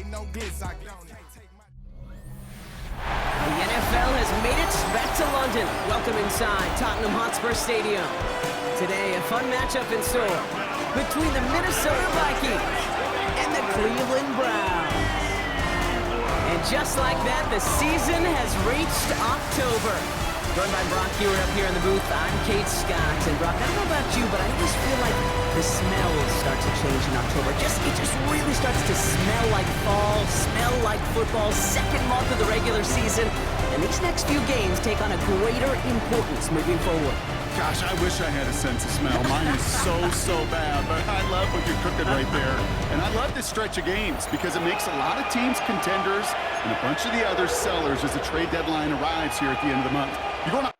ain't no glitz. The NFL has made it back to London. Welcome inside Tottenham Hotspur Stadium. Today, a fun matchup in store between the Minnesota Vikings and the Cleveland Browns. And just like that, the season has reached October. Joined by Brock Hewitt up here in the booth, I'm Kate Scott. And Brock, I don't know about you, but I always feel like the smells start to change in October. It just really starts to smell like fall, smell like football, second month of the regular season. And these next few games take on a greater importance moving forward. Gosh, I wish I had a sense of smell. Mine is so bad, but I love what you're cooking right there. And I love this stretch of games because it makes a lot of teams contenders and a bunch of the other sellers as the trade deadline arrives here at the end of the month. You're going to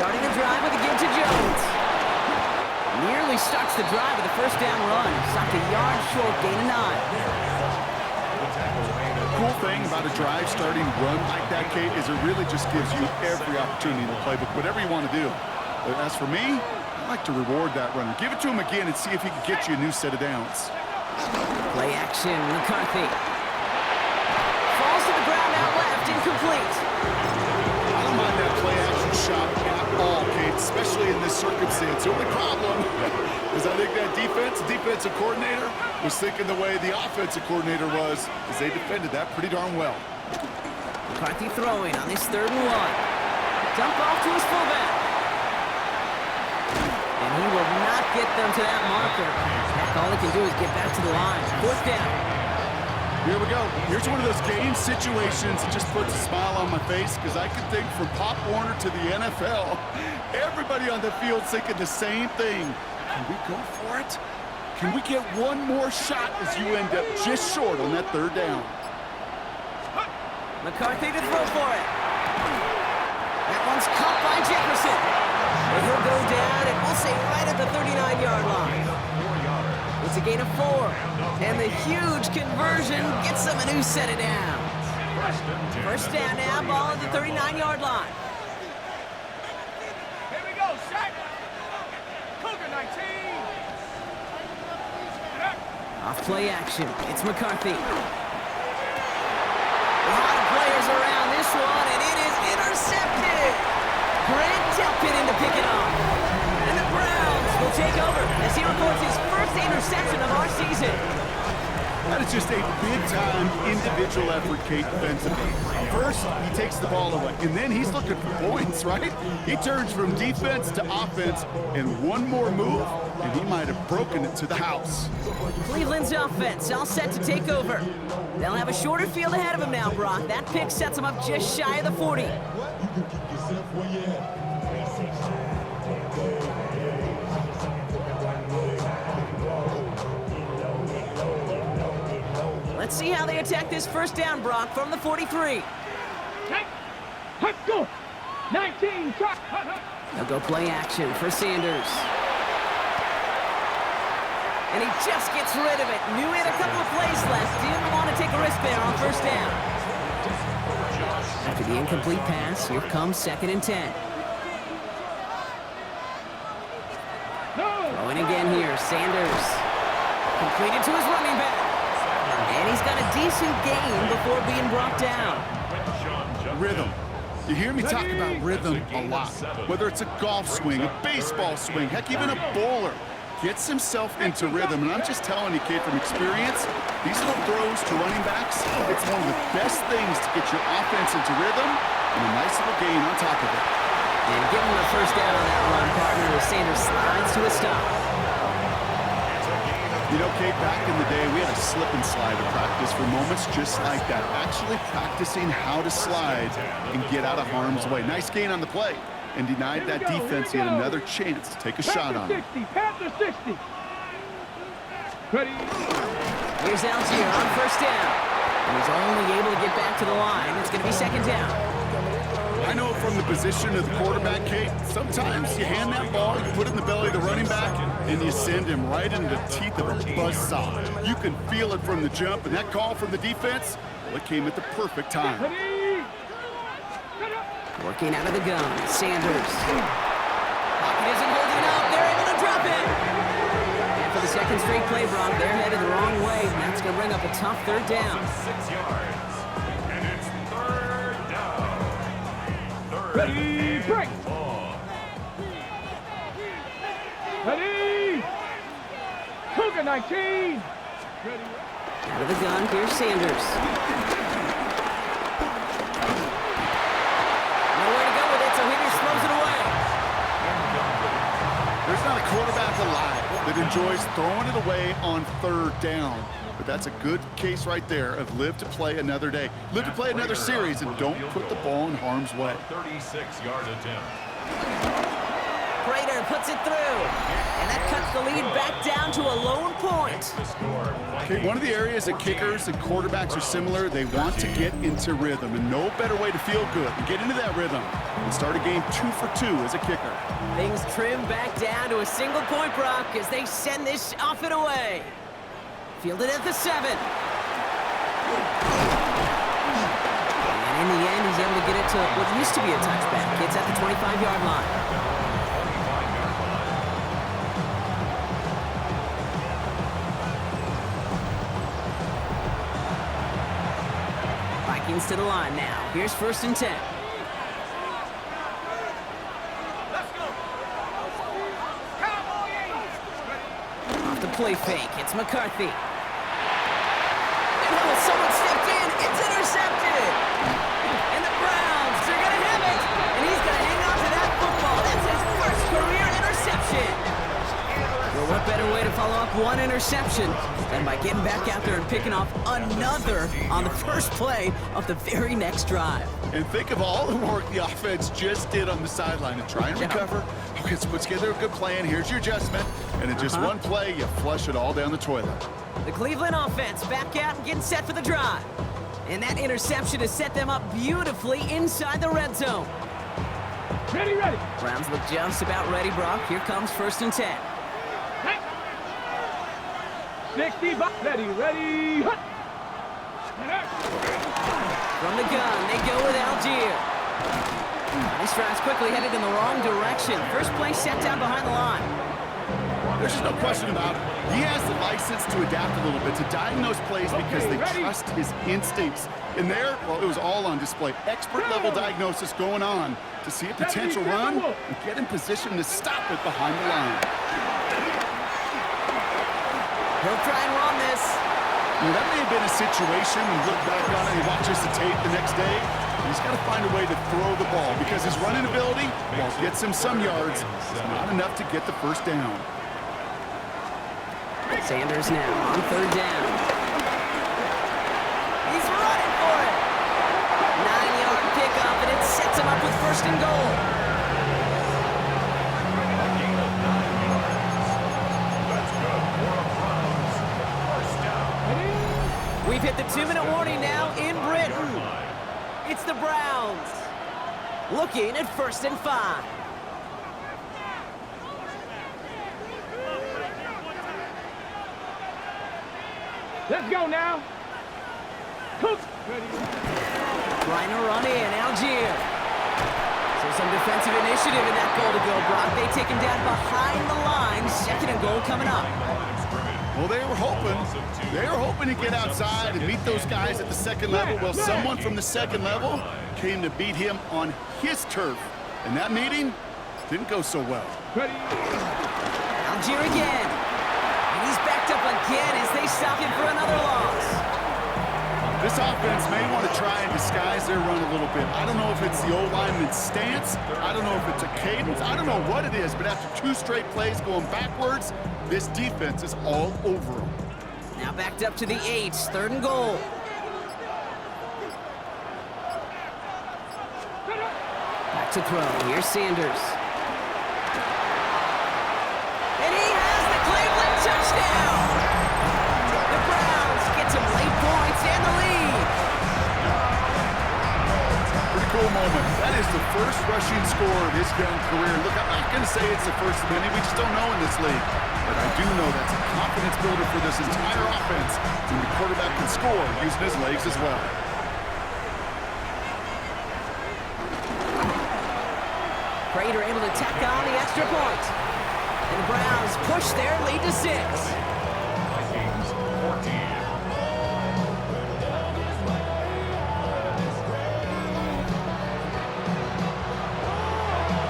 Starting the drive with a give to Jones. Nearly starts the drive with a first down run. Stopped a yard short, gain of 9. Cool thing about a drive starting run like that, Kate, is it really just gives you every opportunity in the playbook, whatever you want to do. But as for me, I like to reward that runner. Give it to him again and see if he can get you a new set of downs. Play action, McCarthy. Falls to the ground out left, incomplete. I don't mind that play action shot at all, Kate, especially in this circumstance. The only problem is I think that defensive coordinator was thinking the way the offensive coordinator was, as they defended that pretty darn well. McCarthy throwing on this 3rd and 1. Dump off to his fullback. And he will not get them to that marker. Heck, all he can do is get back to the line. 4th down. Here we go. Here's one of those game situations that just puts a smile on my face, because I can think from Pop Warner to the NFL, everybody on the field thinking the same thing. Can we go for it? Can we get one more shot as you end up just short on that 3rd down? McCarthy to throw for it. That one's caught by Jefferson. And he'll go down, and we'll say right at the 39-yard line. It's a gain of 4. And the huge conversion gets them a new set of downs. First down now, ball at the 39-yard line. Here we go, set. Cougar 19. Off play action, it's McCarthy. A lot of players around this one, and it is intercepted. Grant Delpit in to pick it off. And the Browns will take over as he records his first interception of our season. That is just a big-time individual effort, Kate, defensively. First, he takes the ball away, and then he's looking for points, right? He turns from defense to offense, and one more move, and he might have broken it to the house. Cleveland's offense all set to take over. They'll have a shorter field ahead of them now, Brock. That pick sets them up just shy of the 40. Let's see how they attack this first down, Brock, from the 43. Let's go. 19. They'll go play action for Sanders. And he just gets rid of it. Knew he had a couple of plays left. Didn't want to take a risk there on first down. After the incomplete pass, here comes 2nd and 10. Throwing again here, Sanders. Completed to his running back. And he's got a decent gain before being brought down. Rhythm. You hear me talk about rhythm a lot. Whether it's a golf swing, a baseball swing, heck, even a bowler gets himself into rhythm. And I'm just telling you, kid, from experience, these little throws to running backs, it's one of the best things to get your offense into rhythm and a nice little gain on top of it. And give him the first down on that run, partner, as Sanders slides to a stop. You know, Kate, back in the day, we had a slip and slide in practice for moments just like that. Actually practicing how to slide and get out of harm's way. Nice gain on the play. And denied that defense yet another chance to take a shot on him. Panther 60. Ready. Here's Algier on first down. And he's only able to get back to the line. It's going to be 2nd down. I know from the position of the quarterback, Kate, sometimes you hand that ball, you put it in the belly of the running back, and you send him right into the teeth of a buzzsaw. You can feel it from the jump, and that call from the defense, well, it came at the perfect time. Working out of the gun, Sanders. Pocket isn't holding up. They're able to drop it. And for the 2nd straight play, Brock, they're headed the wrong way, and that's going to bring up a tough 3rd down. 6 yards. And it's 3rd down. Ready, break. Ready. Cougar 19. Ready. Out of the gun, here's Sanders. Nowhere to go with it, so Higgins throws it away. There's not a quarterback alive that enjoys throwing it away on 3rd down. But that's a good case right there of live to play another day. Live to play another series and don't put the ball in harm's way. 36-yard attempt. Prater puts it through. And that cuts the lead back down to a lone point. Okay, one of the areas that kickers and quarterbacks are similar, they want to get into rhythm, and no better way to feel good and get into that rhythm and start a game 2 for 2 as a kicker. Things trim back down to a single point, Brock, as they send this off and away. Fielded at the 7. And in the end, he's able to get it to what used to be a touchback. It's at the 25-yard line. Vikings to the line now. Here's 1st and 10. Let's go. Cowboys. Off the play fake, it's McCarthy. And someone stepped in, it's intercepted! And the Browns are gonna have it! And he's gonna hang on to that football. That's his first career interception! Well, what better way to follow up one interception than by getting back out there and picking off another on the first play of the very next drive. And think of all the work the offense just did on the sideline to try and recover. Okay, let's put together a good plan. Here's your adjustment. And in just one play, you flush it all down the toilet. The Cleveland offense back out and getting set for the drive. And that interception has set them up beautifully inside the red zone. Ready, ready. Browns look just about ready, Brock. Here comes 1st and 10. 60, ready, ready. From the gun, they go with Algier. This drive's quickly headed in the wrong direction. First play set down behind the line. There's just no question about it. He has the license to adapt a little bit, to diagnose plays because they trust his instincts. And there, well, it was all on display. Expert-level diagnosis going on to see a potential run and get in position to stop it behind the line. He'll try and run this. Well, that may have been a situation, you look back on it, he watches the tape the next day, he's got to find a way to throw the ball because his running ability, while it gets him some yards, is not enough to get the first down. Sanders now on 3rd down. He's running for it. 9-yard pickup, and it sets him up with 1st and goal. We've hit the 2-minute warning now in Britain. It's the Browns looking at 1st and 5. Let's go now. Cook. Trying to run in, Algier. So some defensive initiative in that goal to go, Brock. They take him down behind the line. 2nd and goal coming up. Well, they were hoping to get outside and meet those guys at the 2nd level. Well, someone from the 2nd level came to beat him on his turf. And that meeting didn't go so well. Ready. Algier again. And he's backed up again as they stop him for another loss. This offense may want to try and disguise their run a little bit. I don't know if it's the O-lineman's stance. I don't know if it's a cadence. I don't know what it is, but after 2 straight plays going backwards, this defense is all over them. Now backed up to the 8, 3rd and goal. Back to throw. Here's Sanders. And he has the Cleveland touchdown! The Browns get some late points and the lead. Pretty cool moment. That is the first rushing score of his young career. Look, I'm not going to say it's the first of many. We just don't know in this league. But I do know that's a confidence builder for this entire offense when the quarterback can score using his legs as well. Prater able to tack on the extra point. And the Browns push their lead to 6. Vikings 14.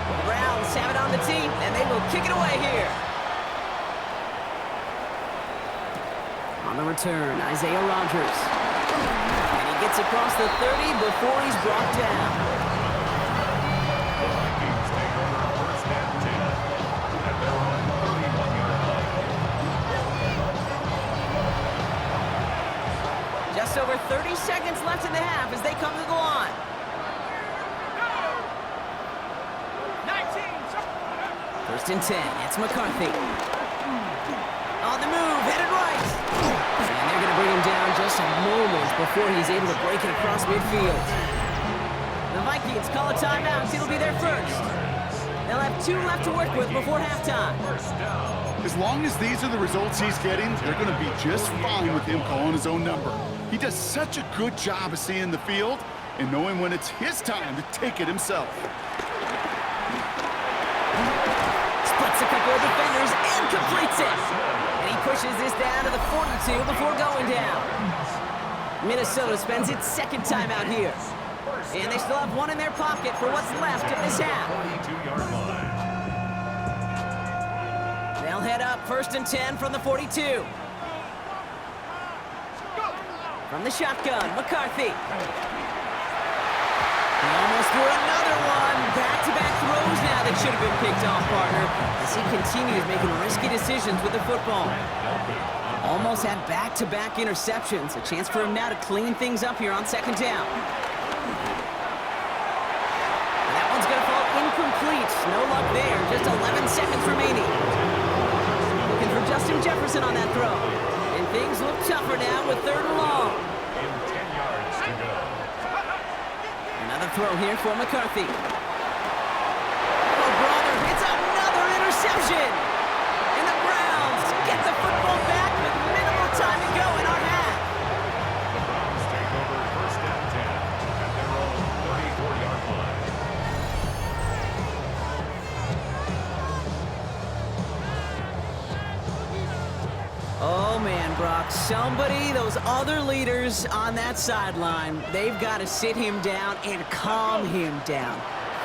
The Browns have it on the team, and they will kick it away here. On the return, Isaiah Rodgers. And he gets across the 30 before he's brought down. Just over 30 seconds left in the half as they come to the line. 19. First and 10. It's McCarthy. On the move, headed right. And they're going to bring him down just a moment before he's able to break it across midfield. The Vikings call a timeout. It'll be their first. They'll have 2 left to work with before halftime. As long as these are the results he's getting, they're going to be just fine with him calling his own number. He does such a good job of seeing the field and knowing when it's his time to take it himself. Splits a couple of defenders and completes it. And he pushes this down to the 42 before going down. Minnesota spends its second time out here. And they still have 1 in their pocket for what's left of this half. 42-yard line. They'll head up first and 10 from the 42. From the shotgun, McCarthy. He almost threw another one. Back-to-back throws now that should have been picked off, partner, as he continues making risky decisions with the football. Almost had back-to-back interceptions. A chance for him now to clean things up here on second down. And that one's going to fall incomplete. No luck there. Just 11 seconds remaining. Looking for Justin Jefferson on that throw. And things look tougher now with 3rd and long. In 10 yards to go. Another throw here for McCarthy. Oh, brother, it's another interception. And the Browns get the football back with minimal time to go in our half. The Browns take over first and 10 at their own 34-yard line. Oh, man, Brock, somebody, those other leaders on that sideline, they've got to sit him down and calm him down.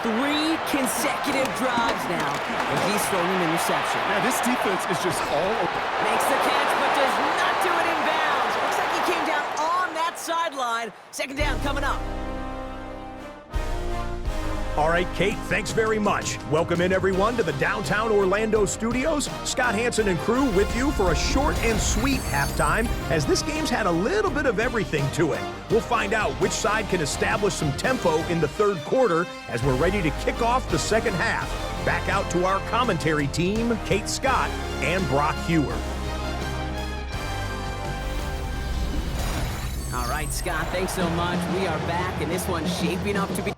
3 consecutive drives now, and he's thrown an interception. Yeah, this defense is just all over. Makes the catch, but does not do it in bounds. Looks like he came down on that sideline. Second down coming up. All right, Kate, thanks very much. Welcome in, everyone, to the downtown Orlando studios. Scott Hansen and crew with you for a short and sweet halftime, as this game's had a little bit of everything to it. We'll find out which side can establish some tempo in the 3rd quarter as we're ready to kick off the second half. Back out to our commentary team, Kate Scott and Brock Hewer. All right, Scott, thanks so much. We are back, and this one's shaping up to be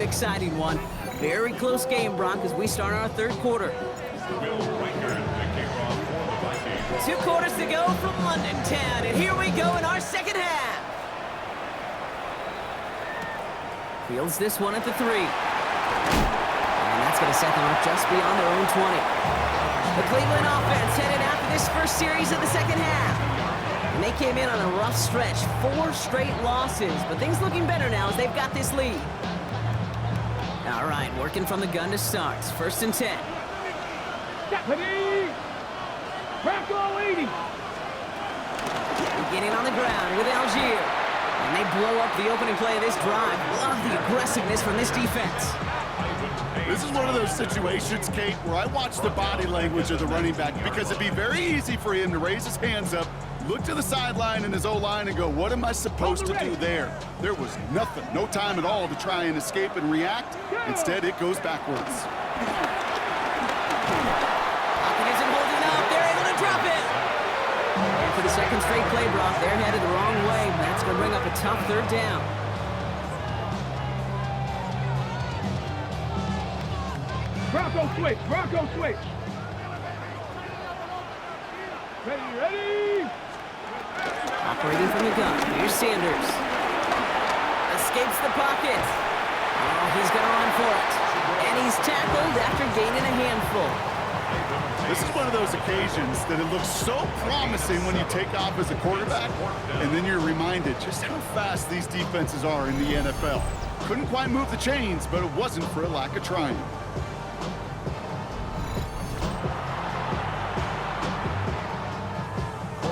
exciting one. Very close game, Brock, as we start our third quarter. Will Riker to kick off for the Vikings. 2 quarters to go from London Town, and here we go in our second half. Fields this one at the 3. And that's going to set them up just beyond their own 20. The Cleveland offense headed after this first series of the second half. And they came in on a rough stretch, 4 straight losses, but things looking better now as they've got this lead. All right, working from the gun to start. 1st and 10. Bronco 80. Beginning on the ground with Algier. And they blow up the opening play of this drive. Love the aggressiveness from this defense. This is one of those situations, Kate, where I watch the body language of the running back because it'd be very easy for him to raise his hands up, look to the sideline in his O-line and go, what am I supposed to do there? There was nothing, no time at all to try and escape and react. Instead, it goes backwards. Pocket isn't holding up. They're able to drop it. And for the second straight play, Brock, they're headed the wrong way. That's going to bring up a tough 3rd down. Bronco switch. Bronco switch. Ready. Operating from the gun. Here's Sanders. Escapes the pocket. Oh, he's going to run for it. And he's tackled after gaining a handful. This is one of those occasions that it looks so promising when you take off as a quarterback, and then you're reminded just how fast these defenses are in the NFL. Couldn't quite move the chains, but it wasn't for a lack of trying.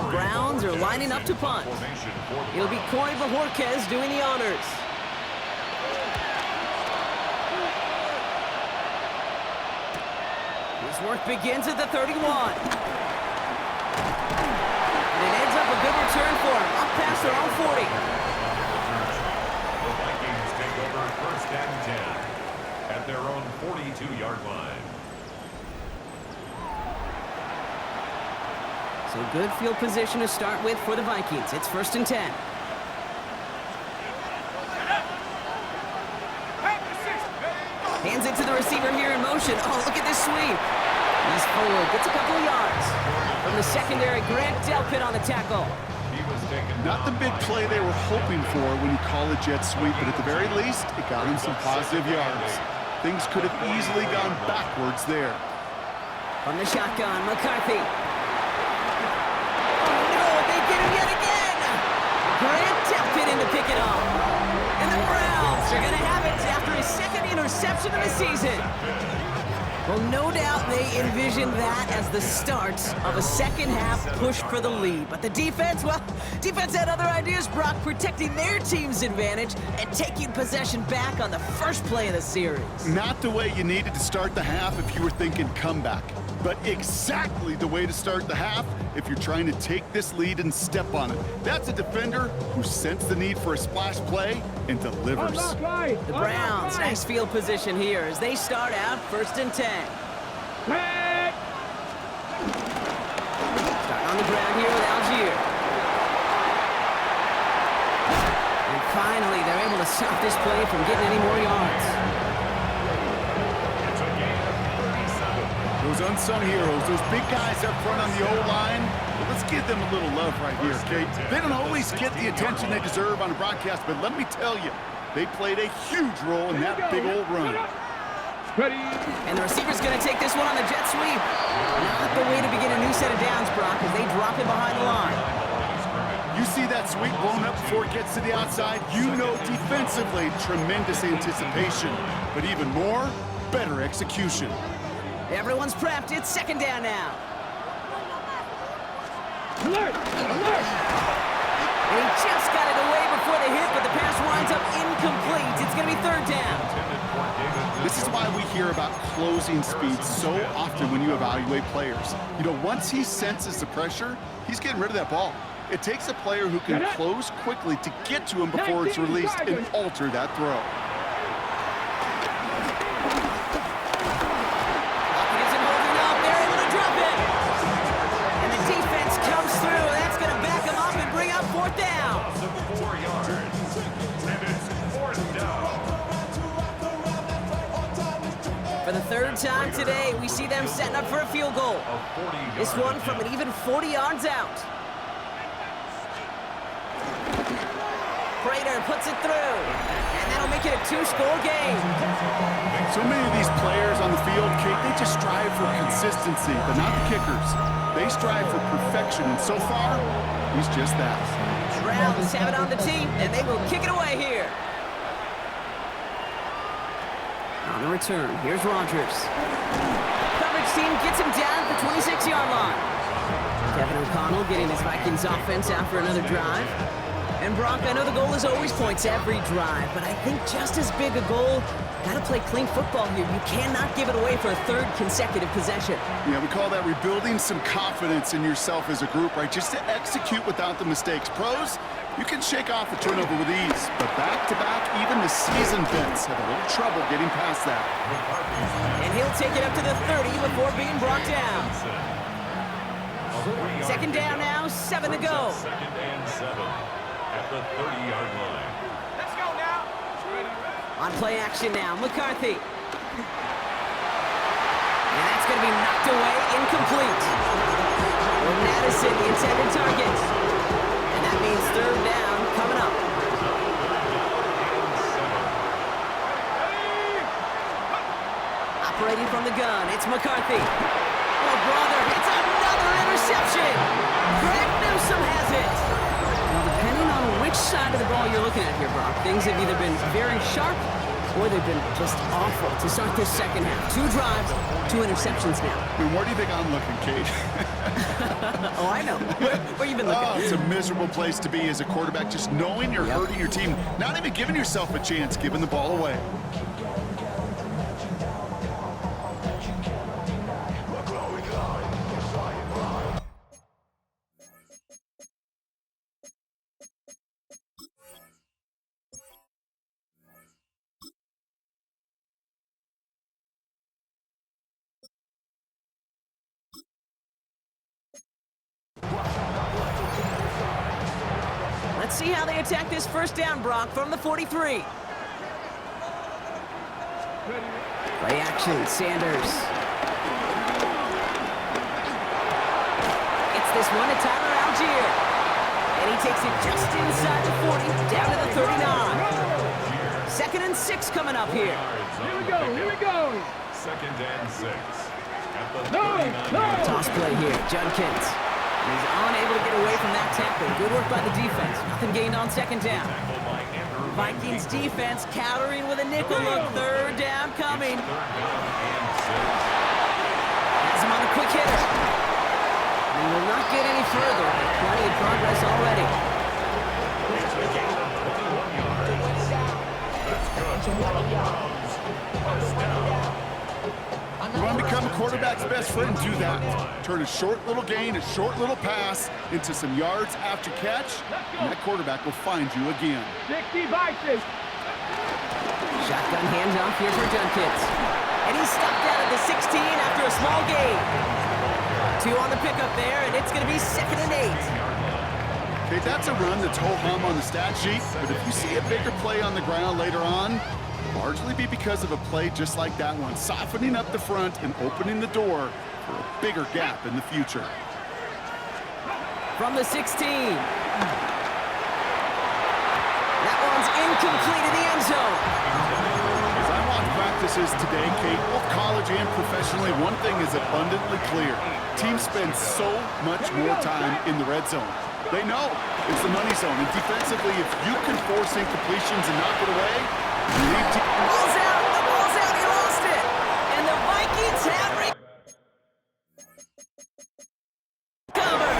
Browns are lining up to punt. It'll be Corey Bajorquez doing the honors. His work begins at the 31. And it ends up a good return for him, up past their own 40. The Vikings take over 1st and 10 at their own 42-yard line. So good field position to start with for the Vikings. It's 1st and 10. Hands it to the receiver here in motion. Oh, look at this sweep. He's forward, gets a couple of yards. From the secondary, Grant Delpit on the tackle. He was taken Not the big play they were hoping for when you call a jet sweep, but at the very least, it got him some positive yards. Things could have easily gone backwards there. From the shotgun, McCarthy. Grant Delpit in to pick it up. And the Browns are going to have it after his 2nd interception of the season. Well, no doubt they envisioned that as the start of a second half push for the lead. But the defense, well, defense had other ideas, Brock, protecting their team's advantage and taking possession back on the first play of the series. Not the way you needed to start the half if you were thinking comeback, but exactly the way to start the half if you're trying to take this lead and step on it. That's a defender who sensed the need for a splash play and delivers. The Browns, nice field position here as they start out 1st and 10. Starting on the ground here with Algier. And finally, they're able to stop this play from getting any more yards. It's a gain of 37. Those unsung heroes, those big guys up front on the O-line, well, let's give them a little love right here, Kate. They don't always get the attention they deserve on a broadcast, but let me tell you, they played a huge role in that big old run. And the receiver's going to take this one on the jet sweep. Not the way to begin a new set of downs, Brock, as they drop it behind the line. You see that sweep blown up before it gets to the outside, you know defensively, tremendous anticipation, but even more, better execution. Everyone's prepped. It's 2nd down now. Alert! Alert! And he just got it away before the hit, but the pass winds up incomplete. It's going to be 3rd down. This is why we hear about closing speed so often when you evaluate players. You know, once he senses the pressure, he's getting rid of that ball. It takes a player who can close quickly to get to him before it's released and alter that throw. Pocket isn't holding up. They're able to drop it. And the defense comes through. That's going to back him up and bring up 4th down. Loss of 4 yards. And it's 4th down. the third time today, we see them setting up for a field goal. This one from an even 40 yards out. Prater puts it through, and that'll make it a two-score game. So many of these players on the field, Kate, they just strive for consistency, but not the kickers. They strive for perfection, and so far, he's just that. Browns have it on the team, and they will kick it away here. On the return, here's Rodgers. Coverage team gets him down at the 26-yard line. Kevin O'Connell getting his Vikings offense out for another drive. And Brock, I know the goal is always points every drive, but I think just as big a goal, got to play clean football here. You cannot give it away for a third consecutive possession. Yeah, we call that rebuilding some confidence in yourself as a group, right? Just to execute without the mistakes. Pros, you can shake off a turnover with ease, but back-to-back, even the seasoned vets have a little trouble getting past that. And he'll take it up to the 30 before being brought down. Second down now, 7 to go. Second and 7 at the 30-yard line. Let's go now. On play action now, McCarthy. And that's going to be knocked away, incomplete. Or Madison, the intended target. And that means third down coming up. Operating from the gun, it's McCarthy. Oh, brother, it's another interception. Greg Newsome has it. Well, depending on which side of the ball you're looking at here, Brock, things have either been very sharp or they've been just awful to start this second half. 2 drives, 2 interceptions now. And where do you think I'm looking, Kate? Oh, I know. Where you been looking? Oh, it's a miserable place to be as a quarterback, just knowing you're hurting your team, not even giving yourself a chance, giving the ball away. Let's see how they attack this first down, Brock, from the 43. Play action, Sanders. It's this one to Tyler Algier. And he takes it just inside the 40, down to the 39. Second and 6 coming up here. Here we go. Second and 6 at the 39. Toss play here, Judkins. He's unable to get away from that tackle. Good work by the defense. Nothing gained on second down. Vikings defense countering with a nickel look. Third down coming. Has him on a quick hitter. He will not get any further. Plenty of progress already. You want to become a quarterback's best friend? Do that. Turn a short little gain, a short little pass into some yards after catch, and that quarterback will find you again. 60 Vikings. Shotgun handoff here for Judkins. And he's stopped out at the 16 after a small gain. 2 on the pickup there, and it's going to be second and 8. Okay, that's a run that's ho-hum on the stat sheet, but if you see a bigger play on the ground later on, largely be because of a play just like that one, softening up the front and opening the door for a bigger gap in the future. From the 16. That one's incomplete in the end zone. As I watch practices today, Kate, both college and professionally, one thing is abundantly clear. Teams spend so much more time in the red zone. They know it's the money zone, and defensively, if you can force incompletions and knock it away, you leave The ball's out, he lost it. And the Vikings have recovered.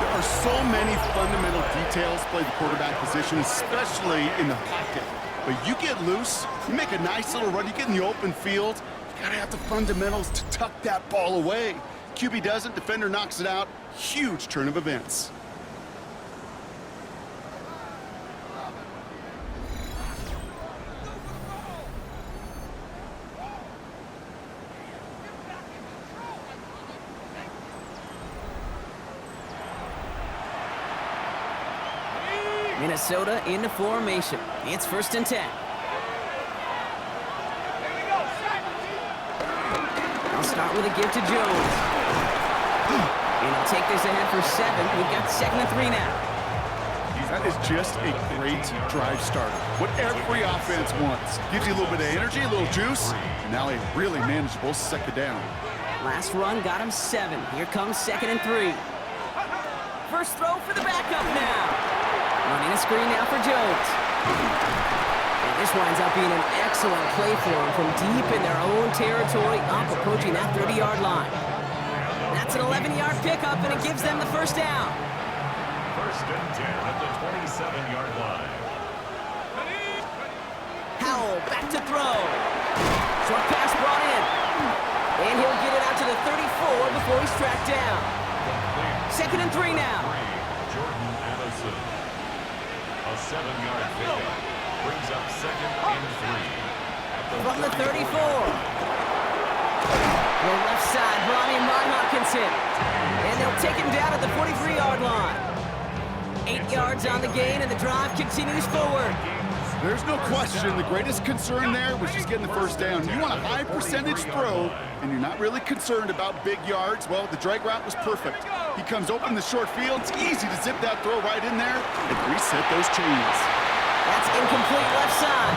There are so many fundamental details play the quarterback position, especially in the pocket. But you get loose, you make a nice little run, you get in the open field, you gotta have the fundamentals to tuck that ball away. QB doesn't, defender knocks it out. Huge turn of events. Minnesota into formation. It's first and 10. Here we go. Set. They'll start with a give to Jones. And he'll take this ahead for 7. We've got 2nd and 3 now. That is just a great drive starter. What every offense wants. Gives you a little bit of energy, a little juice, and now a really manageable 2nd down. Last run got him 7. Here comes 2nd and 3. First throw for the backup now. Running a screen now for Jones. And this winds up being an excellent play for him from deep in their own territory, up approaching that 30-yard line. That's an 11-yard pickup, and it gives them the first down. 1st and 10 at the 27-yard line. Howell back to throw. Short pass brought in. And he'll get it out to the 34 before he's tracked down. 2nd and 3 now. Jordan Addison. A 7-yard pickup brings up 2nd and 3. From the 34. The left side brought in by Hawkinson. And they'll take him down at the 43-yard line. 8 yards on the gain, and the drive continues forward. There's no question the greatest concern there was just getting the first down. You want a high percentage throw, and you're not really concerned about big yards. Well, the drag route was perfect. He comes open the short field. It's easy to zip that throw right in there and reset those chains. That's incomplete left side.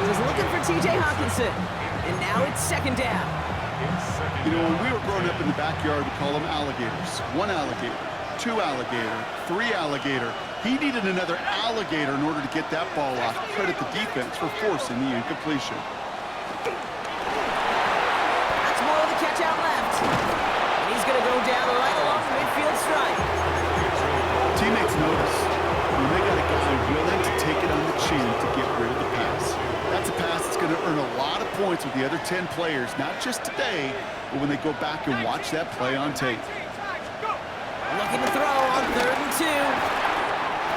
He was looking for T.J. Hawkinson, and now it's 2nd down. You know, when we were growing up in the backyard, we call them alligators. 1 alligator, 2 alligator, 3 alligator. He needed another alligator in order to get that ball off. Credit the defense for forcing the incompletion. That's more of the catch out left. And he's going to go down right along the midfield stripe. Teammates notice when they got a guy willing to take it on the chin to get rid of the pass. That's a pass that's going to earn a lot of points with the other 10 players, not just today, but when they go back and watch that play on tape. Looking to throw on 3rd and 2.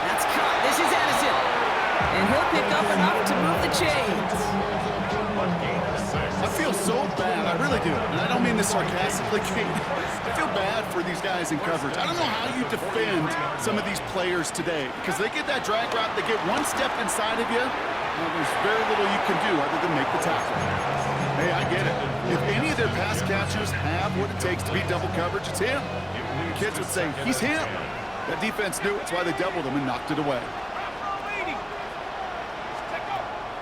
That's caught. This is Addison. And he'll pick up enough to move the chains. I feel so bad. I really do. And I don't mean this sarcastically, Kate. I feel bad for these guys in coverage. I don't know how you defend some of these players today, because they get that drag route, they get one step inside of you, well, there's very little you can do other than make the tackle. Hey, I get it. If any of their pass catchers have what it takes to beat double coverage, it's him. The kids would say, he's him. That defense knew it. That's why they doubled him and knocked it away.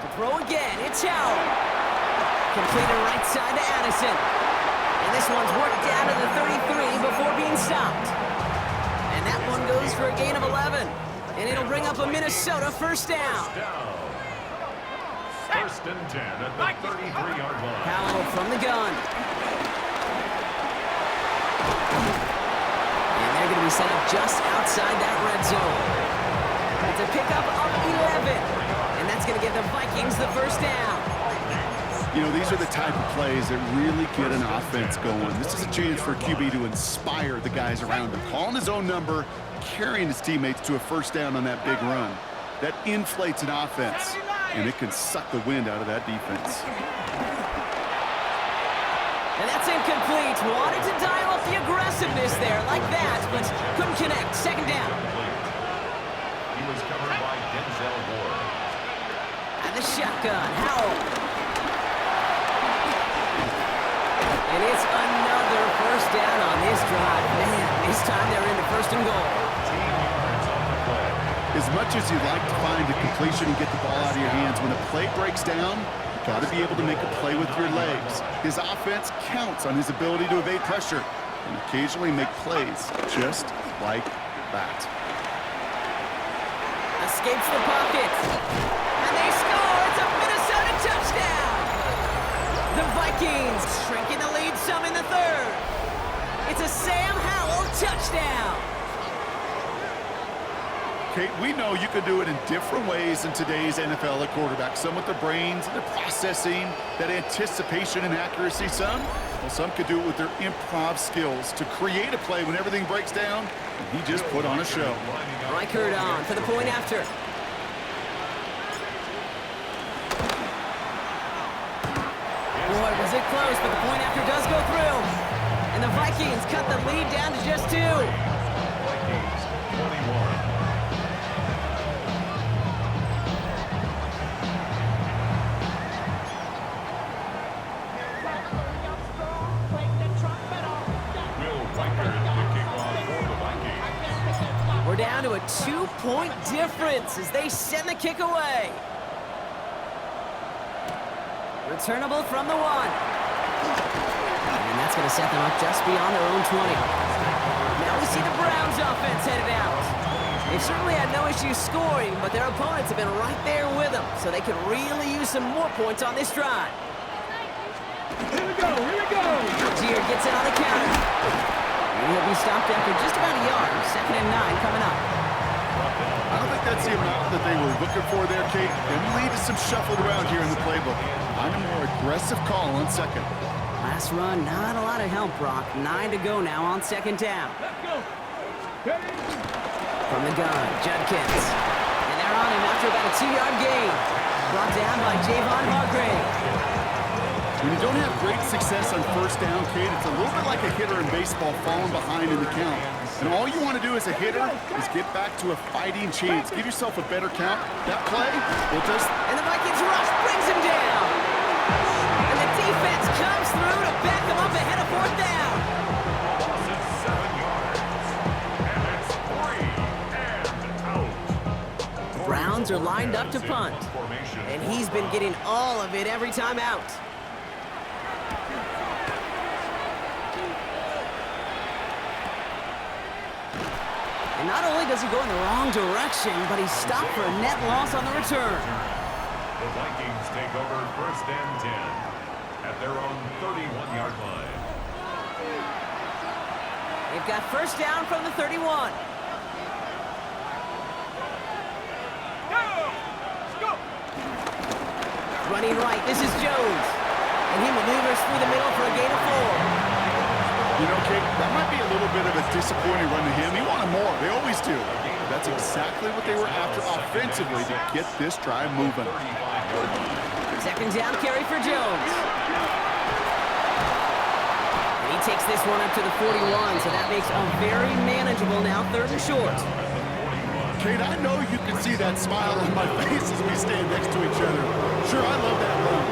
To throw again, it's Howell. Completed right side to Addison. And this one's worked down to the 33 before being stopped. And that one goes for a gain of 11. And it'll bring up a Minnesota first down. 1st and 10 at the 33-yard line. Howell from the gun. And they're going to be set up just outside that red zone. It's a pickup of 11. And that's going to give the Vikings the first down. You know, these are the type of plays that really get an offense going. This is a chance for a QB to inspire the guys around him. Calling his own number, carrying his teammates to a first down on that big run. That inflates an offense, and it can suck the wind out of that defense. And that's incomplete. Wanted to dial up the aggressiveness there like that, but couldn't connect. 2nd down. He was covered by Denzel Ward. And the shotgun, Howell. And it's another first down on this drive. Man, this time they're into 1st and goal. As much as you'd like to find a completion and get the ball out of your hands, when a play breaks down, you've got to be able to make a play with your legs. His offense counts on his ability to evade pressure and occasionally make plays just like that. Escapes the pocket. And they score. It's a Minnesota touchdown. The Vikings shrinking the lead some in the 3rd. It's a Sam Howell touchdown. Kate, we know you can do it in different ways in today's NFL at quarterback. Some with their brains, their processing, that anticipation and accuracy. Some could do it with their improv skills to create a play when everything breaks down. And he just put on a show. Reichert on for the point after. Boy, was it close, but the point after does go through. And the Vikings cut the lead down to just 2. Vikings 21. 2-point difference as they send the kick away. Returnable from the 1. And that's going to set them up just beyond their own 20. Now we see the Browns offense headed out. They've certainly had no issues scoring, but their opponents have been right there with them, so they could really use some more points on this drive. Here we go, here we go! Algier gets it on the counter. And he'll be stopped after just about a yard. 2nd and 9 coming up. I don't think that's the amount that they were looking for there, Kate. And lead to some shuffled around here in the playbook. Find a more aggressive call on 2nd. Last run, not a lot of help, Brock. 9 to go now on 2nd down. Let's go! Ready? From the gun, Judkins. And they're on him after about a 2-yard gain. Brought down by Javon Hargrave. When you don't have great success on 1st down, Kate, it's a little bit like a hitter in baseball falling behind in the count. And all you want to do as a hitter is get back to a fighting chance. Give yourself a better count. That play will just... And the Vikings rush brings him down. And the defense comes through to back him up ahead of 4th down. Loss of 7 yards. And it's 3 and out. Browns are lined up to punt. And he's been getting all of it every time out. And not only does he go in the wrong direction, but he's stopped for a net loss on the return. The Vikings take over 1st and 10 at their own 31-yard line. They've got 1st down from the 31. Go! Let's go! Running right, this is Jones. And he maneuvers through the middle for a gain of 4. You know, Kate, that might be a little bit of a disappointing run to him. He wanted more. They always do. That's exactly what they were after offensively to get this drive moving. 2nd down carry for Jones. And he takes this one up to the 41, so that makes a very manageable now 3rd and short. Kate, I know you can see that smile on my face as we stand next to each other. Sure, I love that run.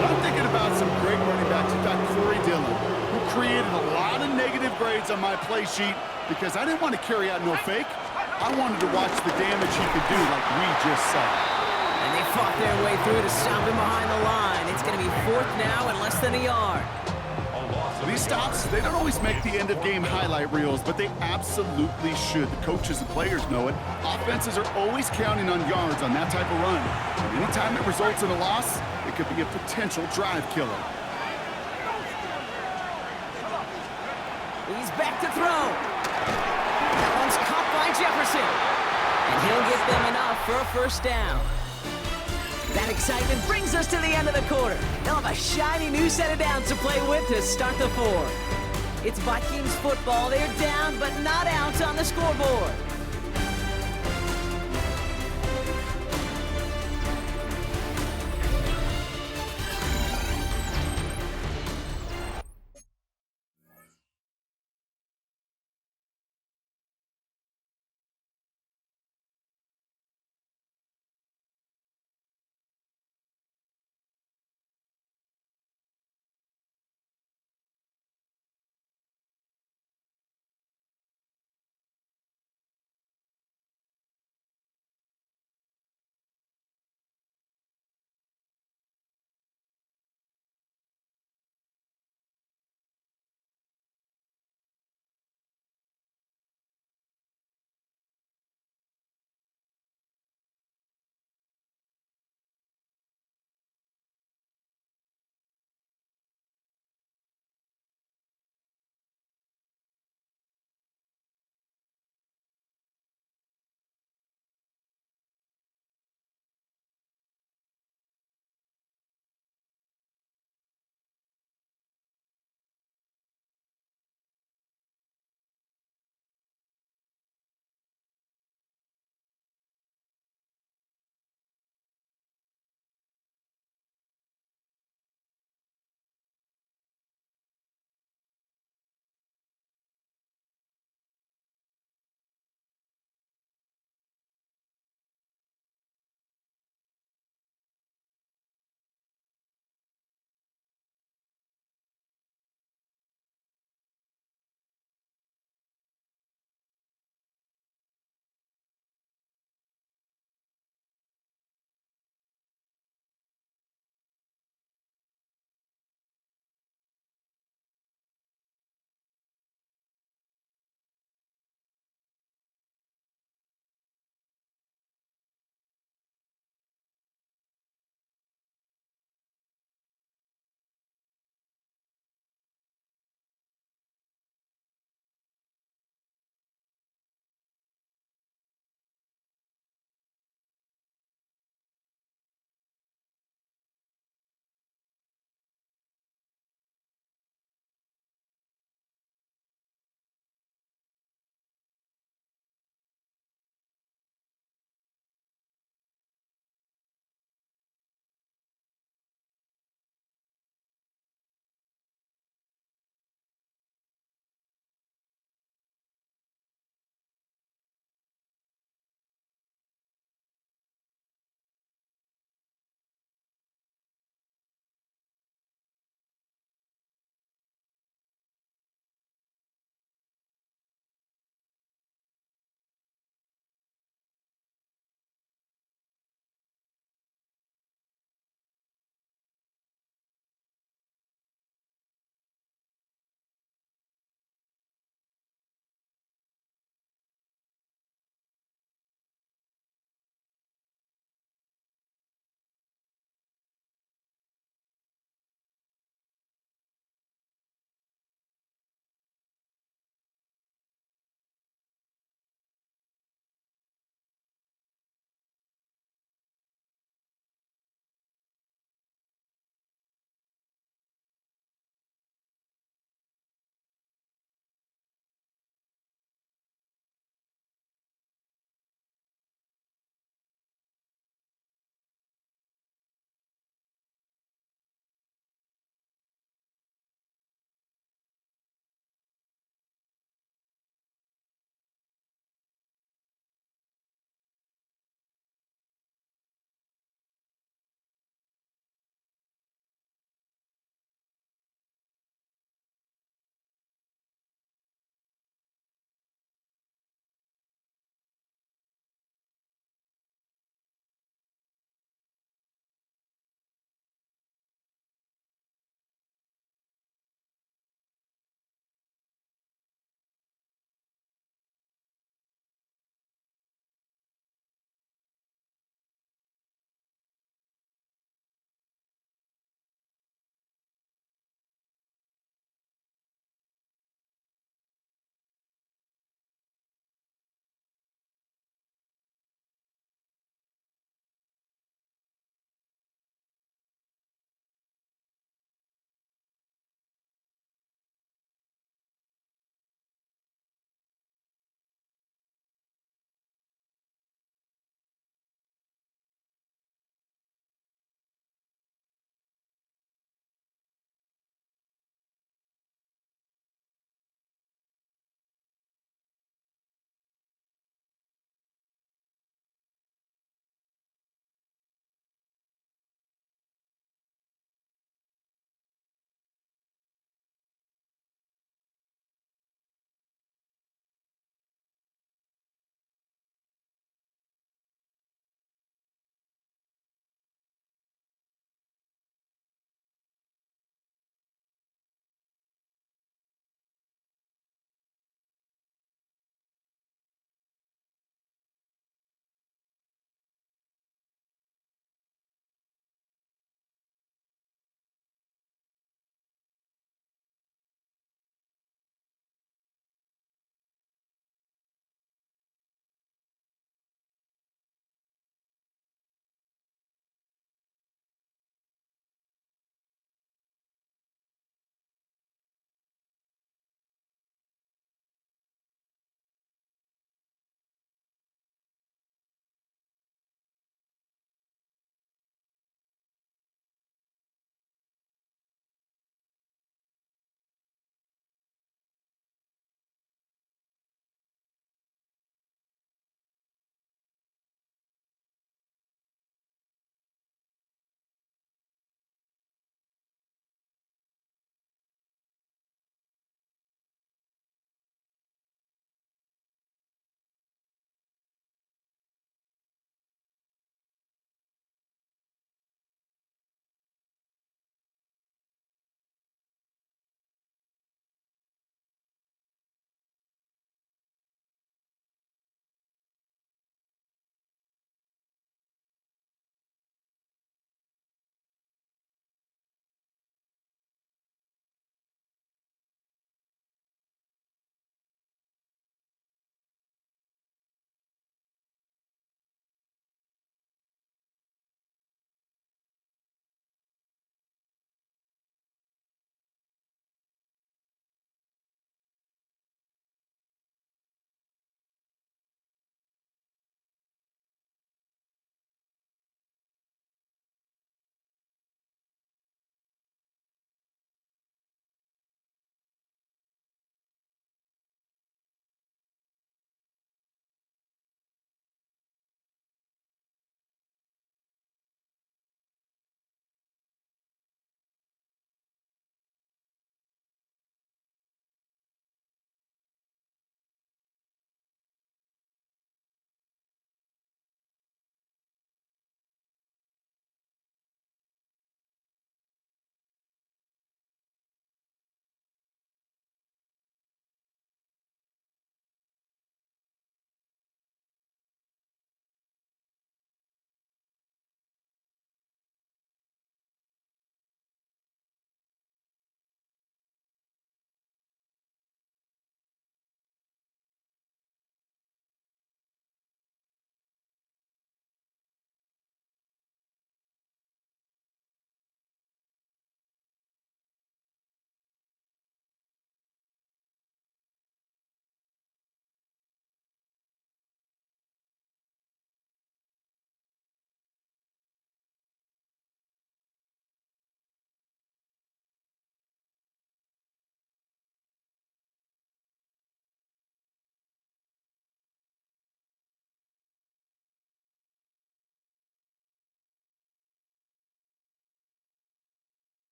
But I'm thinking about some great running backs. In fact, Corey Dillon, who created a lot of negative grades on my play sheet because I didn't want to carry out no fake. I wanted to watch the damage he could do like we just saw. And they fought their way through to stop him behind the line. It's going to be 4th now and less than a yard. These stops, they don't always make the end-of-game highlight reels, but they absolutely should. The coaches and players know it. Offenses are always counting on yards on that type of run. And anytime it results in a loss, it could be a potential drive killer. He's back to throw. That one's caught by Jefferson. And he'll get them enough for a 1st down. That excitement brings us to the end of the quarter. They'll have a shiny new set of downs to play with to start the 4th. It's Vikings football. They're down, but not out on the scoreboard.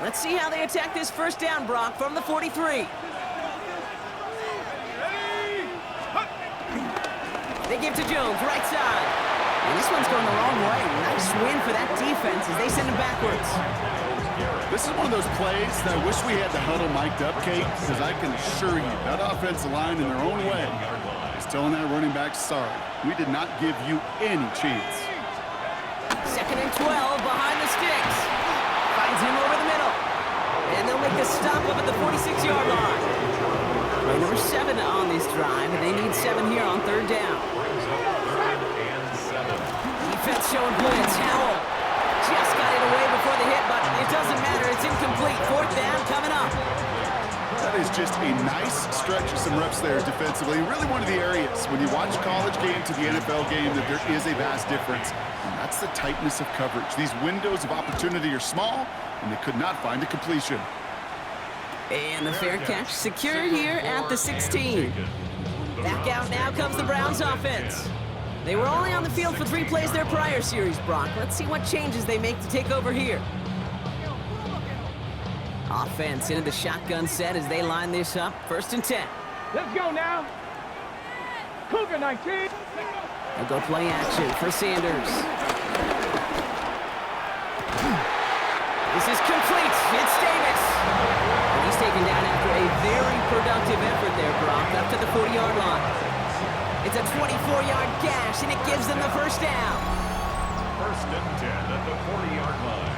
Let's see how they attack this first down, Brock, from the 43. They give to Jones, right side. And this one's going the wrong way. Nice win for that defense as they send him backwards. This is one of those plays that I wish we had the huddle mic'd up, Kate, because I can assure you that offensive line in their own way is telling that running back, sorry, we did not give you any chance. 2nd and 12 behind the sticks. Finds him over the middle. And they'll make the stop up at the 46-yard line. Play number 7 on this drive, and they need 7 here on 3rd down. Defense showing blitz. Howell just got it away before the hit, but it doesn't matter. It's incomplete. 4th down coming up. That is just a nice stretch of some reps there defensively. Really one of the areas when you watch college game to the NFL game that there is a vast difference. And that's the tightness of coverage. These windows of opportunity are small, and they could not find a completion. And the fair catch secured here at the 16. Back out now comes the Browns offense. They were only on the field for 3 plays their prior series, Brock. Let's see what changes they make to take over here. Offense into the shotgun set as they line this up. 1st and 10. Let's go now. Cougar 19. They'll go play action for Sanders. This is complete. It's Davis. And he's taken down after a very productive effort there, Brock, up to the 40-yard line. It's a 24-yard gash, and it gives them the 1st down. 1st and 10 at the 40-yard line.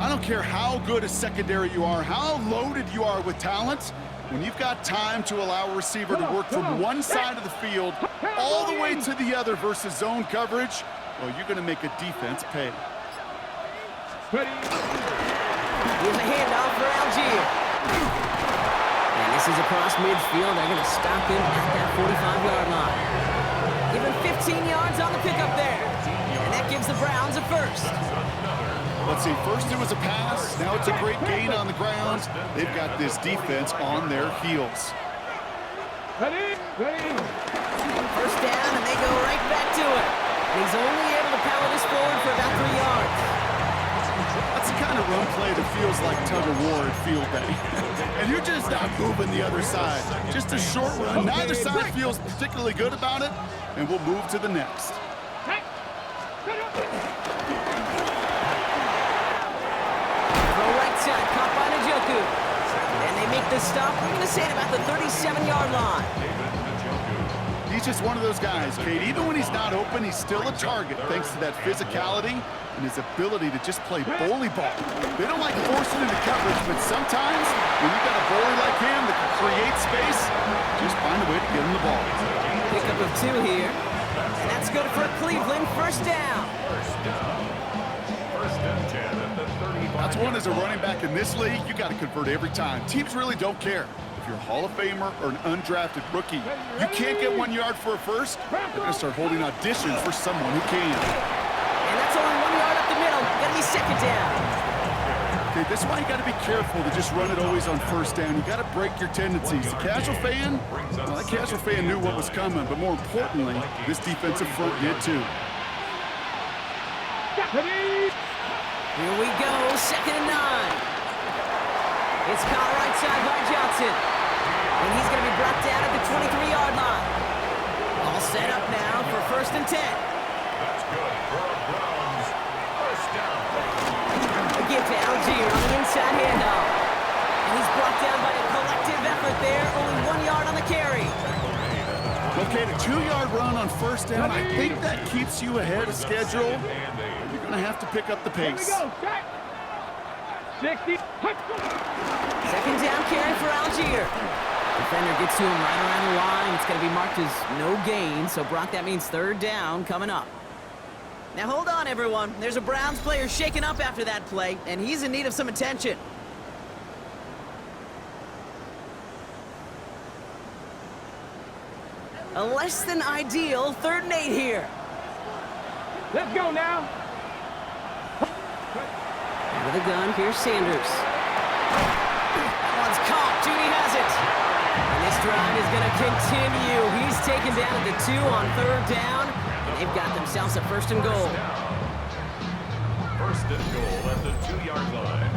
I don't care how good a secondary you are, how loaded you are with talent, when you've got time to allow a receiver to work from one side of the field all the way to the other versus zone coverage, well, you're going to make a defense pay. Here's a handoff for Algier. And this is across midfield. They're going to stop him at that 45-yard line. Give him 15 yards on the pickup there. And that gives the Browns a 1st. Let's see, first it was a pass, now it's a great gain on the ground. They've got this defense on their heels. Ready? 1st down, and they go right back to it. And he's only able to power this forward for about 3 yards. That's the kind of run play that feels like tug-of-war at field day. And you're just not moving the other side. Just a short run. Neither side feels particularly good about it, and we'll move to the next. And they make the stop, we're going to say, at about the 37-yard line. He's just one of those guys, Kate. Even when he's not open, he's still a target thanks to that physicality and his ability to just play bully ball. They don't like forcing into coverage, but sometimes when you've got a bully like him that can create space, just find a way to get him the ball. Pickup of 2 here. And that's good for Cleveland. 1st down. That's one as a running back in this league, you got to convert every time. Teams really don't care. If you're a Hall of Famer or an undrafted rookie, you can't get 1 yard for a 1st, they're going to start holding auditions for someone who can. And that's only 1 yard up the middle. Got to be 2nd down. Okay, that's why you got to be careful to just run it always on 1st down. You got to break your tendencies. The casual fan, well, that casual fan knew what was coming, but more importantly, this defensive front did too. Here we go, 2nd and 9. It's caught right side by Johnson. And he's going to be brought down at the 23-yard line. All set up now for 1st and 10. That's good for a Browns 1st down. A give to Algier on the inside handoff. And he's brought down by a collective effort there. Only 1 yard on the carry. Okay, the 2-yard run on 1st down, I think that keeps you ahead of schedule. Going to have to pick up the pace. 60. 2nd down carry for Algier. Defender gets to him right around the line. It's going to be marked as no gain. So, Brock, that means 3rd down coming up. Now, hold on, everyone. There's a Browns player shaken up after that play, and he's in need of some attention. A less than ideal 3rd and 8 here. Let's go now. Out of the gun, here's Sanders. That one's caught. Judy has it. And this drive is going to continue. He's taken down at the 2 on 3rd down. And they've got themselves a 1st and goal. first and goal at the 2-yard line.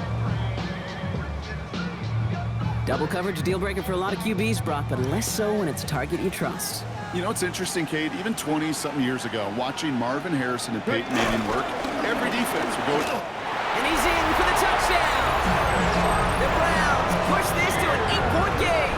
Double coverage deal breaker for a lot of QBs, Brock, but less so when it's a target you trust. You know, it's interesting, Kate, even 20-something years ago, watching Marvin Harrison and Peyton Manning work, every defense would go, And he's in for the touchdown. The Browns push this to an 8-point game.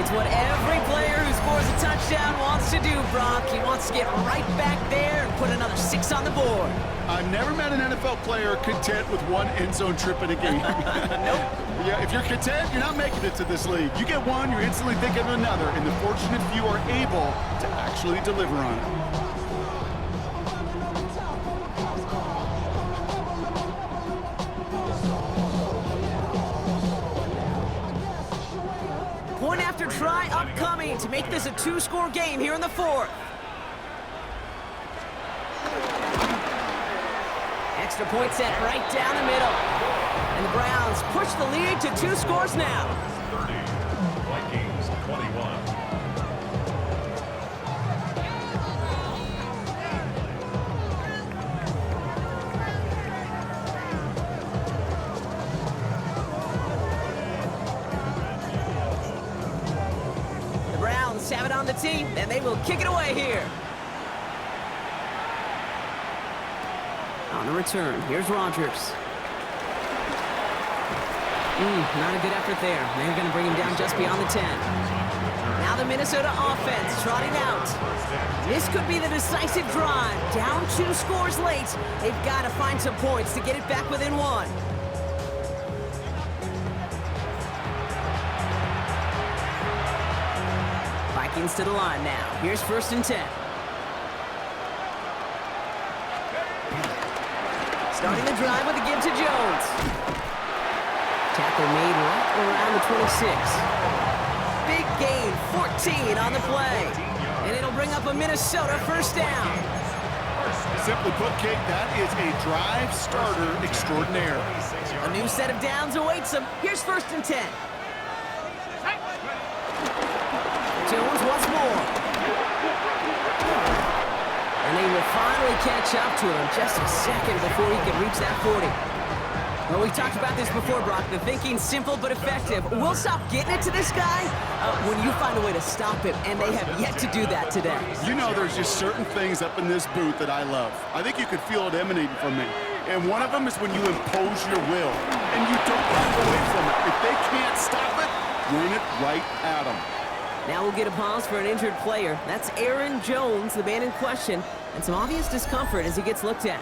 It's what every player who scores a touchdown wants to do, Brock. He wants to get right back there and put another 6 on the board. I've never met an NFL player content with one end zone trip in a game. Nope. Yeah, if you're content, you're not making it to this league. You get one, you're instantly thinking of another, and the fortunate few are able to actually deliver on it. Point after try upcoming to make this a 2-score game here in the 4th. Extra point set right down the middle. And the Browns push the lead to 2 scores now. 30, Vikings 21. The Browns have it on the team, and they will kick it away here. On the return, here's Rodgers. Not a good effort there. They're going to bring him down just beyond the 10. Now the Minnesota offense trotting out. This could be the decisive drive. Down 2 scores late. They've got to find some points to get it back within 1. Vikings to the line now. Here's 1st and 10. Starting the drive with a give to Jones. Tackle made right around the 26. Big gain, 14 on the play. And it'll bring up a Minnesota 1st down. Simply put, Kate, that is a drive starter extraordinaire. A new set of downs awaits them. Here's 1st and 10. Jones once more. And they will finally catch up to him just a second before he can reach that 40. Well, we talked about this before, Brock. The thinking's simple but effective. We'll stop getting it to this guy when you find a way to stop him, and they have yet to do that today. You know, there's just certain things up in this booth that I love. I think you could feel it emanating from me. And one of them is when you impose your will, and you don't back away from it. If they can't stop it, run it right at them. Now we'll get a pause for an injured player. That's Aaron Jones, the man in question, and some obvious discomfort as he gets looked at.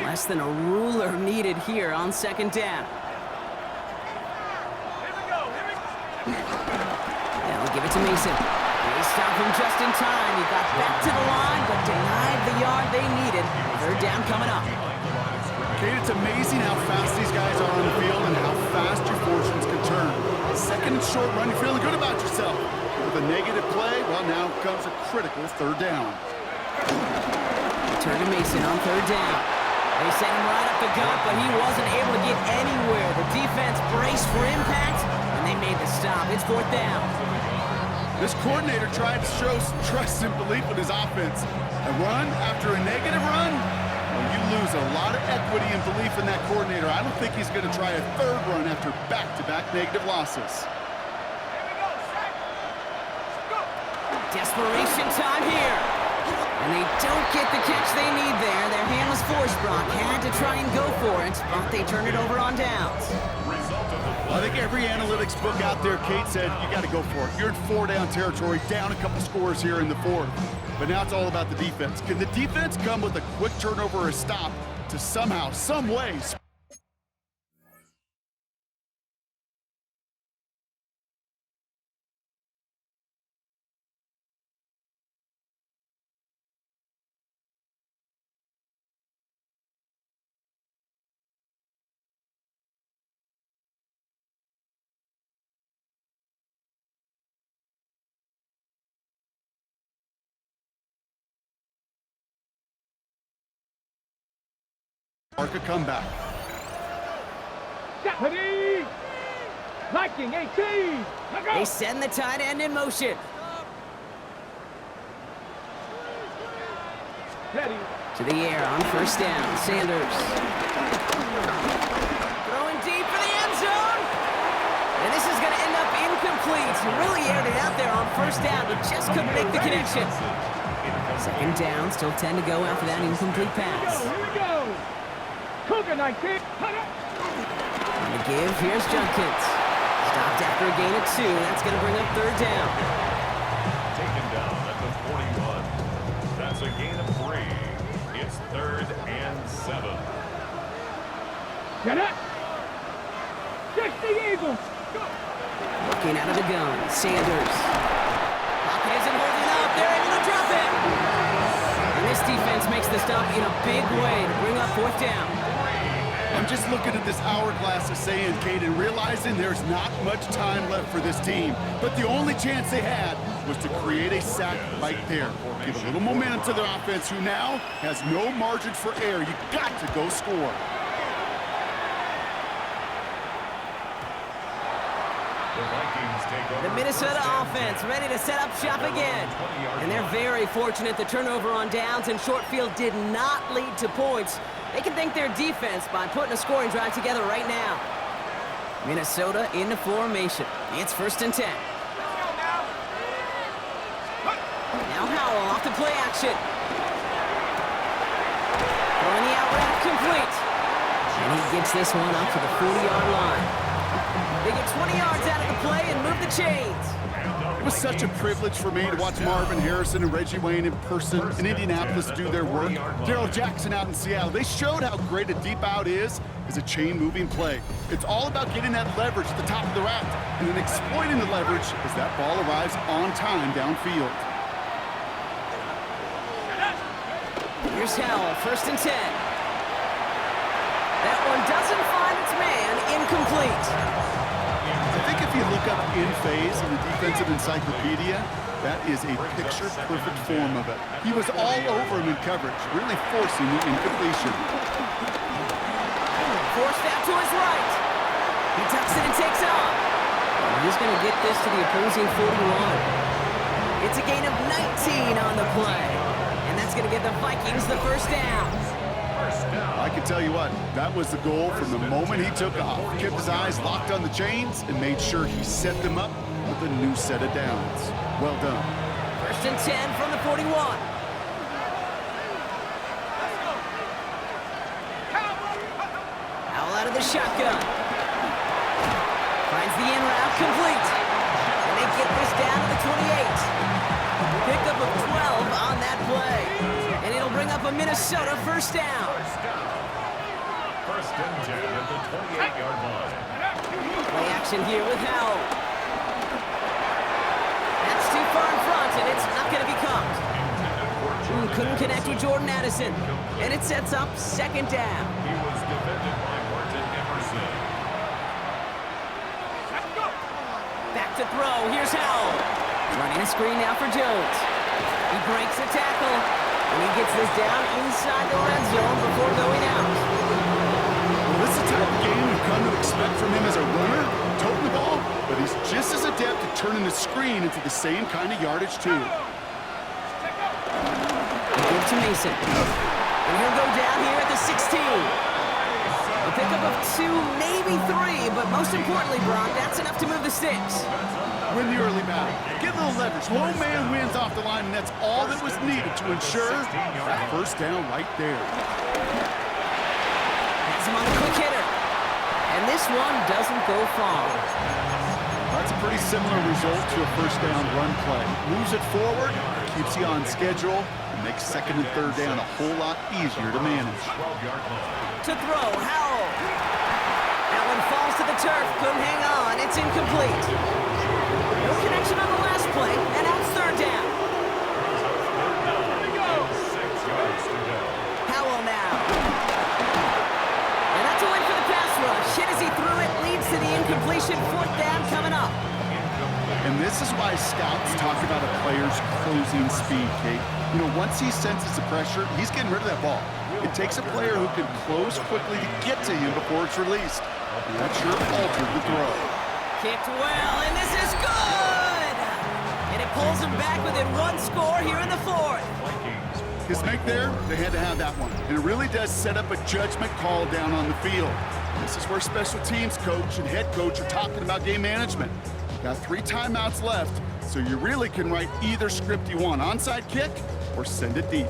Less than a ruler needed here on 2nd down. They'll give it to Mason. They stop him just in time. He got back to the line, but denied the yard they needed. 3rd down coming up. Kate, it's amazing how fast these guys are on the field and how fast your fortunes can turn. 2nd and short run, you're feeling good about yourself. With a negative play, well, now comes a critical 3rd down. Turn to Mason on 3rd down. They sent him right up the gut, but he wasn't able to get anywhere. The defense braced for impact, and they made the stop. It's 4th down. This coordinator tried to show some trust and belief in his offense. A run after a negative run? Well, you lose a lot of equity and belief in that coordinator. I don't think he's going to try a 3rd run after back-to-back negative losses. Desperation time here. And they don't get the catch they need there. Their hand was forced, Brock. Had to try and go for it, but they turn it over on downs. I think every analytics book out there, Kate said, you got to go for it. You're in 4-down territory, down a couple scores here in the 4th. But now it's all about the defense. Can the defense come with a quick turnover or a stop to somehow, some way, spark a comeback? Viking 18. They send the tight end in motion. Ready. To the air on first down. Sanders. Throwing deep for the end zone. And this is going to end up incomplete. He really aired it out there on first down, but just couldn't make the connection. Second down, still 10 to go after that incomplete pass. Here we go. Cougar 19. On the give, here's Junkins. Stopped after a gain of 2. That's going to bring up third down. Taken down at the 41. That's a gain of 3. It's 3rd and 7. Get it. 60 Eagles. Go. Looking out of the gun, Sanders. Pocket isn't holding up. They're able to drop it. And this defense makes the stop in a big way to bring up fourth down. I'm just looking at this hourglass of sand, Kate, and realizing there's not much time left for this team. But the only chance they had was to create a sack right there. Give a little momentum to their offense, who now has no margin for error. You got to go score. The Vikings take over. The Minnesota offense ready to set up shop again. And they're very fortunate the turnover on downs and short field did not lead to points. They can thank their defense by putting a scoring drive together right now. Minnesota in the formation. It's 1st and 10. Now Howell off the play action. Throwing the out route complete. And he gets this one up to the 40-yard line. They get 20 yards out of the play and move the chains. It was such a privilege for me to watch Marvin Harrison and Reggie Wayne in person in Indianapolis do their work. Darrell Jackson out in Seattle. They showed how great a deep out is as a chain-moving play. It's all about getting that leverage at the top of the route and then exploiting the leverage as that ball arrives on time downfield. Here's Howell, 1st and 10. That one doesn't find its man, incomplete. I think if you look up in phase in the defensive encyclopedia, that is a picture-perfect form of it. He was all over him in coverage, really forcing the incompletion. Forced out to his right. He tucks it and takes off. And he's going to get this to the opposing 41. It's a gain of 19 on the play. And that's going to give the Vikings the first down. I can tell you what, that was the goal from the moment he took off. Kept his eyes locked on the chains and made sure he set them up with a new set of downs. Well done. 1st and 10 from the 41. Howell out of the shotgun. Finds the in route complete. And they get this down to the 28. Pickup of 12 on that play. And it'll bring up a Minnesota first down. 1st and 10 at the 28-yard line. Play action here with Howell. That's too far in front, and it's not going to be caught. Couldn't connect with Jordan Addison. And it sets up 2nd down. He was defended by Martin Emerson. Back to throw. Here's Howell. Running a screen now for Jones. He breaks the tackle. And he gets this down inside the red zone before going out. Well, this is the type of game we've come to expect from him as a runner, toting the ball, but he's just as adept at turning the screen into the same kind of yardage, too. Give to Mason. And he'll go down here at the 16. A pickup of 2, maybe 3, but most importantly, Brock, that's enough to move the sticks. Win the early battle. Get a little leverage. Low man wins off the line, and that's all that was needed to ensure that first down right there. Has him on a quick hitter. And this one doesn't go far. That's a pretty similar result to a first down run play. Moves it forward, keeps you on schedule, and makes 2nd and 3rd down a whole lot easier to manage. To throw, Howell. That one falls to the turf, couldn't hang on, it's incomplete. No connection on the last play, and now it's 3rd down. Howell now. And that's a win for the pass rush. Hit as he threw it, leads to the incompletion, 4th down coming up. And this is why scouts talk about a player's closing speed, Kate. You know, once he senses the pressure, he's getting rid of that ball. It takes a player who can close quickly to get to him before it's released. And that sure altered the throw. Kicked well, and this is good! And it pulls them back within one score here in the fourth. His make there, they had to have that one. And it really does set up a judgment call down on the field. This is where special teams coach and head coach are talking about game management. Got 3 timeouts left, so you really can write either script you want. Onside kick or send it deep.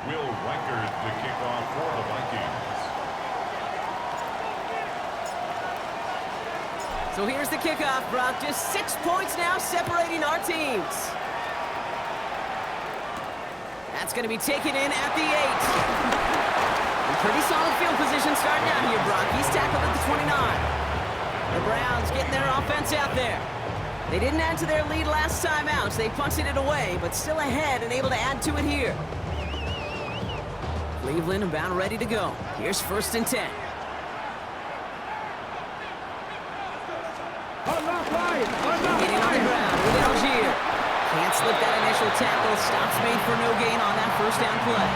Will Reichert the kickoff for the Vikings. So here's the kickoff, Brock. Just 6 points now separating our teams. That's going to be taken in at the 8. A pretty solid field position starting out here, Brock. He's tackled at the 29. The Browns getting their offense out there. They didn't add to their lead last time out, so they punted it away, but still ahead and able to add to it here. Cleveland about ready to go. Here's 1st and 10. Getting on the ground with Algier. Can't slip that initial tackle. Stops made for no gain on that 1st down play.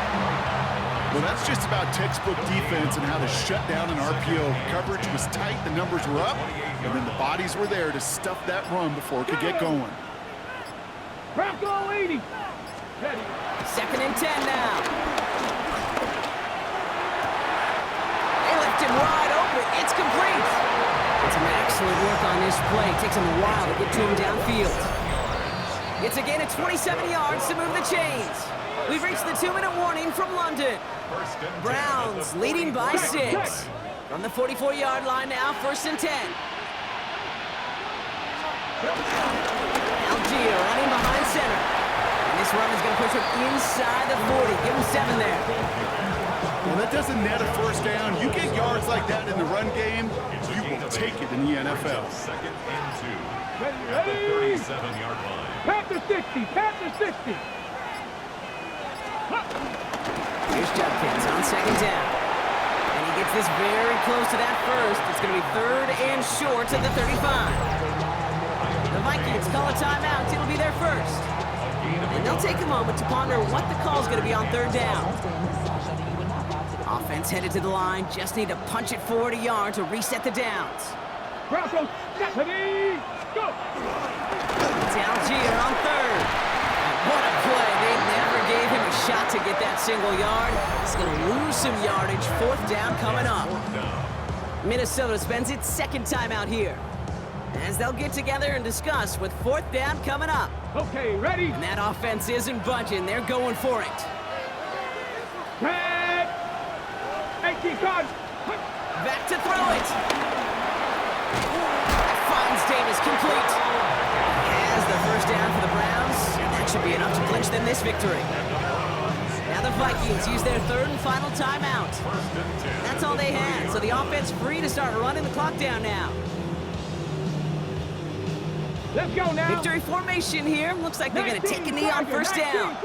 Well, that's just about textbook defense and how to shut down an RPO. Coverage was tight, the numbers were up, and then the bodies were there to stuff that run before it could get going. Bronco 80. 2nd and 10 now. Him wide open. It's complete. Some excellent work on this play. Takes him a while to get to him downfield. It's a gain of 27 yards to move the chains. We've reached the 2-minute warning from London. Browns leading by 6. From the 44-yard line now, 1st and 10. Algier running behind center. And this run is going to push him inside the 40. Give him 7 there. Well, that doesn't net a 1st down. You get yards like that in the run game, you will take it in the NFL. 2nd and 2 at the 37-yard line. Panther 60. Panther 60. Here's Judkins on 2nd down. Gets this very close to that first. It's going to be 3rd and short at the 35. The Vikings call a timeout. It'll be their first. And they'll take a moment to ponder what the call is going to be on 3rd down. Offense headed to the line. Just need to punch it forward a yard to reset the downs. Broncos, Stephanie, go! It's Algier on 3rd. What a play. They never gave him a shot to get that single yard. He's going to lose some yardage. 4th down coming up. Minnesota spends its 2nd timeout here, as they'll get together and discuss with 4th down coming up. Okay, ready? And that offense isn't budging. They're going for it. Red! 18 guard! Back to throw it. Finds Davis complete. Has the 1st down for the Browns, and that should be enough to clinch them this victory. Now the Vikings use their 3rd and final timeout. That's all they had, so the offense free to start running the clock down now. Let's go now! Victory formation here. Looks like they're going to take a knee on 1st down.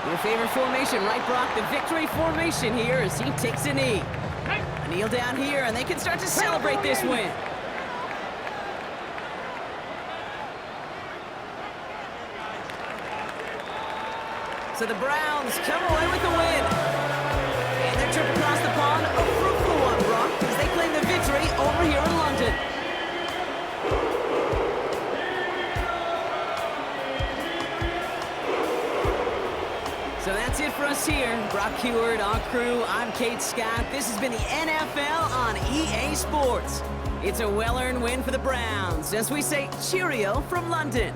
Your favorite formation, right, Brock? The victory formation here as he takes a knee. A kneel down here, and they can start to celebrate this win. So the Browns come away with the win. And their trip across the pond, a fruitful one, Brock, as they claim the victory over here in London. So that's it for us here. Brock Heward, our crew, I'm Kate Scott. This has been the NFL on EA Sports. It's a well-earned win for the Browns, as we say cheerio from London.